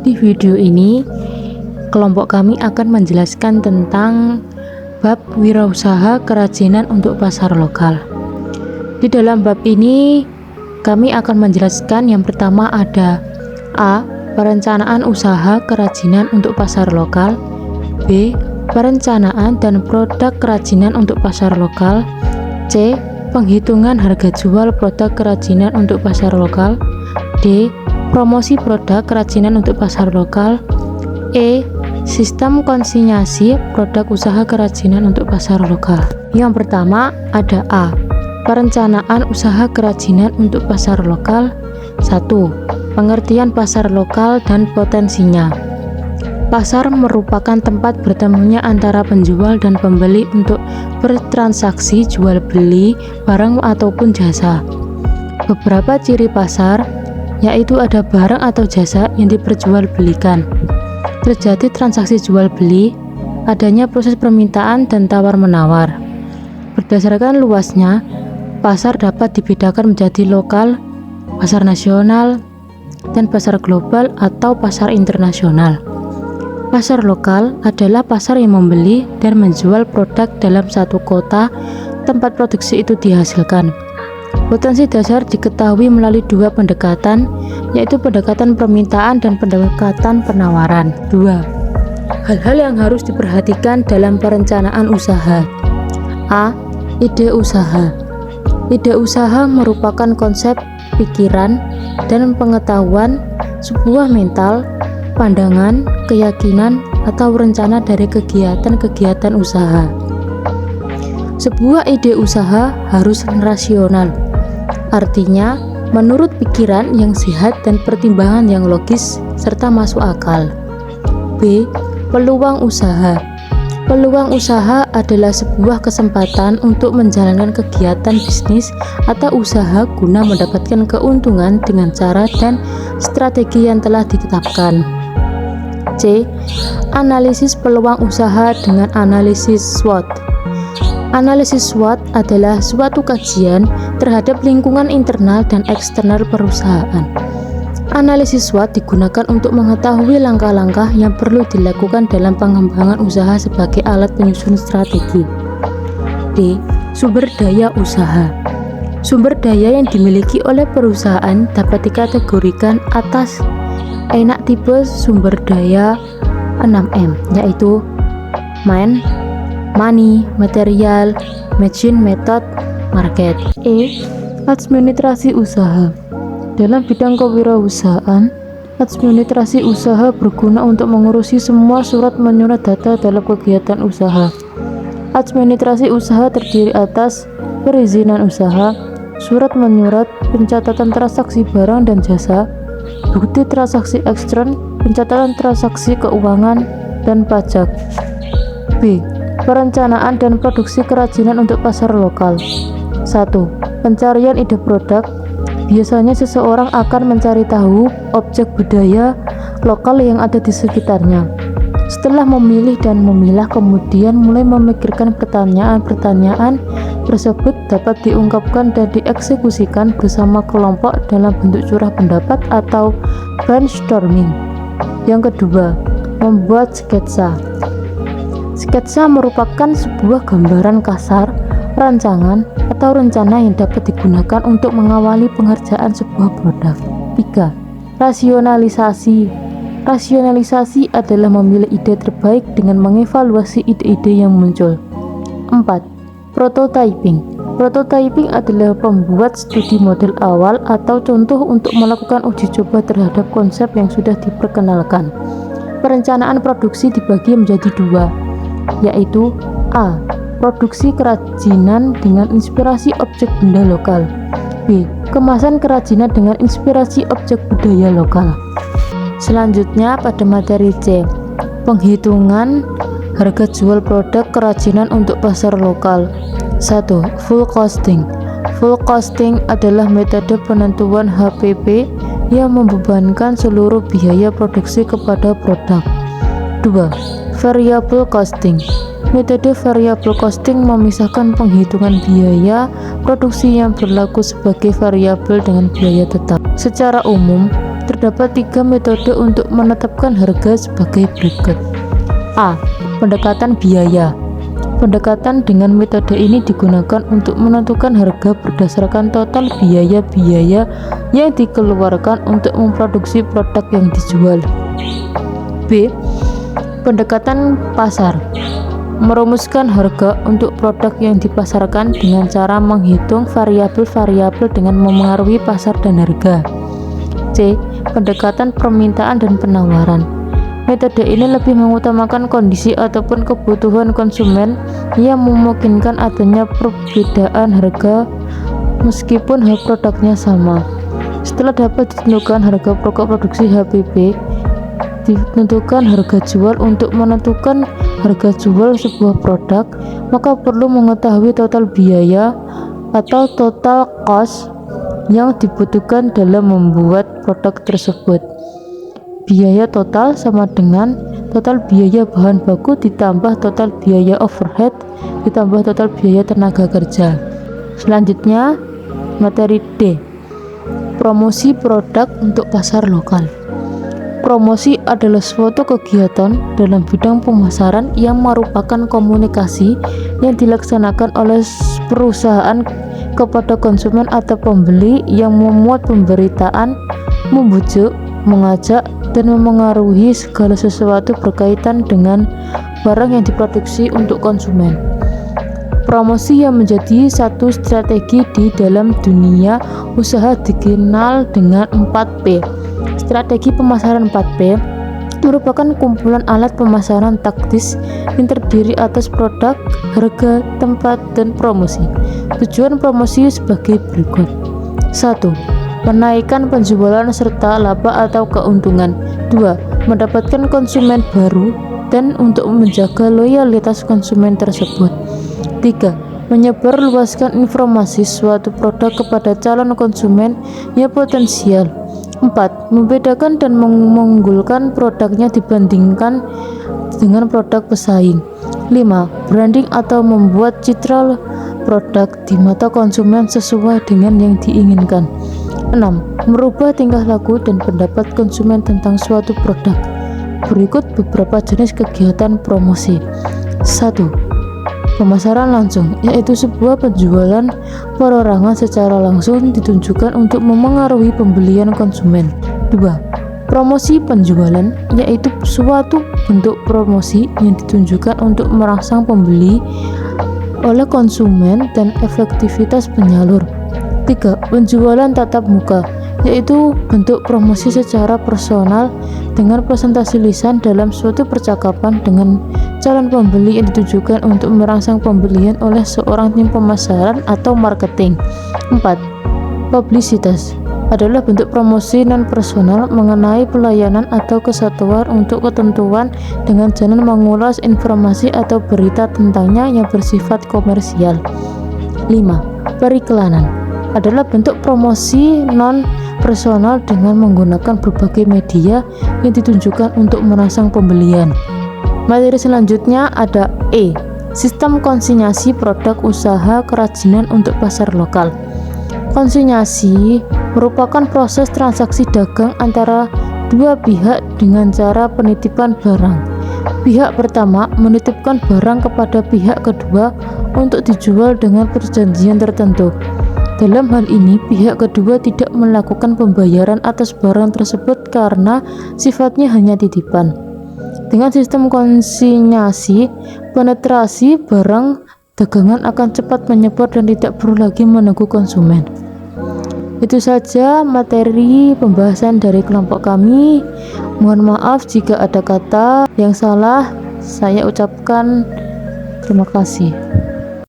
Di video ini, kelompok kami akan menjelaskan tentang bab wirausaha kerajinan untuk pasar lokal. Di dalam bab ini, kami akan menjelaskan yang pertama ada A. Perencanaan usaha kerajinan untuk pasar lokal. B. Perencanaan dan produk kerajinan untuk pasar lokal. C. Penghitungan harga jual produk kerajinan untuk pasar lokal. D. Promosi produk kerajinan untuk pasar lokal. E. Sistem konsinyasi produk usaha kerajinan untuk pasar lokal. Yang pertama ada A. Perencanaan usaha kerajinan untuk pasar lokal. 1. Pengertian pasar lokal dan potensinya. Pasar merupakan tempat bertemunya antara penjual dan pembeli untuk bertransaksi jual beli barang ataupun jasa. Beberapa ciri pasar yaitu ada barang atau jasa yang diperjualbelikan, terjadi transaksi jual beli, adanya proses permintaan dan tawar-menawar. Berdasarkan luasnya, pasar dapat dibedakan menjadi lokal, pasar nasional, dan pasar global atau pasar internasional. Pasar lokal adalah pasar yang membeli dan menjual produk dalam satu kota tempat produksi itu dihasilkan. Potensi dasar diketahui melalui dua pendekatan, yaitu pendekatan permintaan dan pendekatan penawaran. 2. Hal-hal yang harus diperhatikan dalam perencanaan usaha. A. Ide usaha. Ide usaha merupakan konsep, pikiran, dan pengetahuan, sebuah mental, pandangan, keyakinan, atau rencana dari kegiatan-kegiatan usaha. Sebuah ide usaha harus rasional, artinya menurut pikiran yang sehat dan pertimbangan yang logis serta masuk akal. B. Peluang usaha. Peluang usaha adalah sebuah kesempatan untuk menjalankan kegiatan bisnis atau usaha guna mendapatkan keuntungan dengan cara dan strategi yang telah ditetapkan. C. Analisis peluang usaha dengan analisis SWOT. Analisis SWOT adalah suatu kajian terhadap lingkungan internal dan eksternal perusahaan. Analisis SWOT digunakan untuk mengetahui langkah-langkah yang perlu dilakukan dalam pengembangan usaha sebagai alat penyusun strategi. D. Sumber daya usaha. Sumber daya yang dimiliki oleh perusahaan dapat dikategorikan atas enak tipe sumber daya 6M, yaitu man, money, material, machine, method, market. E. Administrasi usaha. Dalam bidang kewirausahaan, administrasi usaha berguna untuk mengurusi semua surat menyurat data dalam kegiatan usaha. Administrasi usaha terdiri atas perizinan usaha, surat menyurat, pencatatan transaksi barang dan jasa, bukti transaksi ekstern, pencatatan transaksi keuangan, dan pajak. B. Perencanaan dan produksi kerajinan untuk pasar lokal. 1. Pencarian ide produk. Biasanya seseorang akan mencari tahu objek budaya lokal yang ada di sekitarnya. Setelah memilih dan memilah, kemudian mulai memikirkan pertanyaan-pertanyaan tersebut dapat diungkapkan dan dieksekusikan bersama kelompok dalam bentuk curah pendapat atau brainstorming. Yang kedua, membuat sketsa. Sketsa merupakan sebuah gambaran kasar, rancangan, atau rencana yang dapat digunakan untuk mengawali pengerjaan sebuah produk. 3. Rasionalisasi. Rasionalisasi adalah memilih ide terbaik dengan mengevaluasi ide-ide yang muncul. 4. Prototyping. Prototyping adalah pembuat studi model awal atau contoh untuk melakukan uji coba terhadap konsep yang sudah diperkenalkan. Perencanaan produksi dibagi menjadi dua, yaitu A. Produksi kerajinan dengan inspirasi objek benda lokal. B. Kemasan kerajinan dengan inspirasi objek budaya lokal. Selanjutnya pada materi C, penghitungan harga jual produk kerajinan untuk pasar lokal. 1. Full costing. Full costing adalah metode penentuan HPP yang membebankan seluruh biaya produksi kepada produk. 2. Variable costing. Metode variable costing memisahkan penghitungan biaya produksi yang berlaku sebagai variabel dengan biaya tetap. Secara umum, Terdapat 3 metode untuk menetapkan harga sebagai berikut. A. Pendekatan biaya. Pendekatan dengan metode ini digunakan untuk menentukan harga berdasarkan total biaya-biaya yang dikeluarkan untuk memproduksi produk yang dijual. B. Pendekatan pasar. Merumuskan harga untuk produk yang dipasarkan dengan cara menghitung variabel-variabel dengan memengaruhi pasar dan harga. C. Pendekatan permintaan dan penawaran. Metode ini lebih mengutamakan kondisi ataupun kebutuhan konsumen yang memungkinkan adanya perbedaan harga meskipun produknya sama. Setelah dapat ditentukan harga pokok produksi HPP, ditentukan harga jual. Untuk menentukan harga jual sebuah produk, maka perlu mengetahui total biaya atau total cost yang dibutuhkan dalam membuat produk tersebut. Biaya total sama dengan total biaya bahan baku ditambah total biaya overhead ditambah total biaya tenaga kerja. Selanjutnya, materi D. Promosi produk untuk pasar lokal. Promosi adalah suatu kegiatan dalam bidang pemasaran yang merupakan komunikasi yang dilaksanakan oleh perusahaan kepada konsumen atau pembeli yang memuat pemberitaan, membujuk, mengajak, dan memengaruhi segala sesuatu berkaitan dengan barang yang diproduksi untuk konsumen. Promosi yang menjadi satu strategi di dalam dunia usaha dikenal dengan 4P. Strategi pemasaran 4P merupakan kumpulan alat pemasaran taktis yang terdiri atas produk, harga, tempat, dan promosi. Tujuan promosi sebagai berikut. 1. Menaikkan penjualan serta laba atau keuntungan. 2. Mendapatkan konsumen baru dan untuk menjaga loyalitas konsumen tersebut. 3. Menyebarluaskan informasi suatu produk kepada calon konsumen yang potensial. 4. Membedakan dan mengunggulkan produknya dibandingkan dengan produk pesaing. 5. Branding atau membuat citra produk di mata konsumen sesuai dengan yang diinginkan. 6. Merubah tingkah laku dan pendapat konsumen tentang suatu produk. Berikut beberapa jenis kegiatan promosi. 1. Pemasaran langsung, yaitu sebuah penjualan perorangan secara langsung ditunjukkan untuk memengaruhi pembelian konsumen. 2. Promosi penjualan, yaitu suatu bentuk promosi yang ditunjukkan untuk merangsang pembeli oleh konsumen dan efektivitas penyalur. 3. Penjualan tatap muka, yaitu bentuk promosi secara personal dengan presentasi lisan dalam suatu percakapan dengan calon pembeli yang ditujukan untuk merangsang pembelian oleh seorang tim pemasaran atau marketing. 4. Publisitas adalah bentuk promosi non-personal mengenai pelayanan atau kesatuan untuk ketentuan dengan jalan mengulas informasi atau berita tentangnya yang bersifat komersial. 5. Periklanan adalah bentuk promosi non-personal dengan menggunakan berbagai media yang ditunjukkan untuk merangsang pembelian. Materi selanjutnya ada E. Sistem konsinyasi produk usaha kerajinan untuk pasar lokal. Konsinyasi merupakan proses transaksi dagang antara dua pihak dengan cara penitipan barang. Pihak pertama menitipkan barang kepada pihak kedua untuk dijual dengan perjanjian tertentu. Dalam hal ini, pihak kedua tidak melakukan pembayaran atas barang tersebut karena sifatnya hanya titipan. Dengan sistem konsinyasi, penetrasi barang dagangan akan cepat menyebar dan tidak perlu lagi menunggu konsumen. Itu saja materi pembahasan dari kelompok kami. Mohon maaf jika ada kata yang salah. Saya ucapkan terima kasih.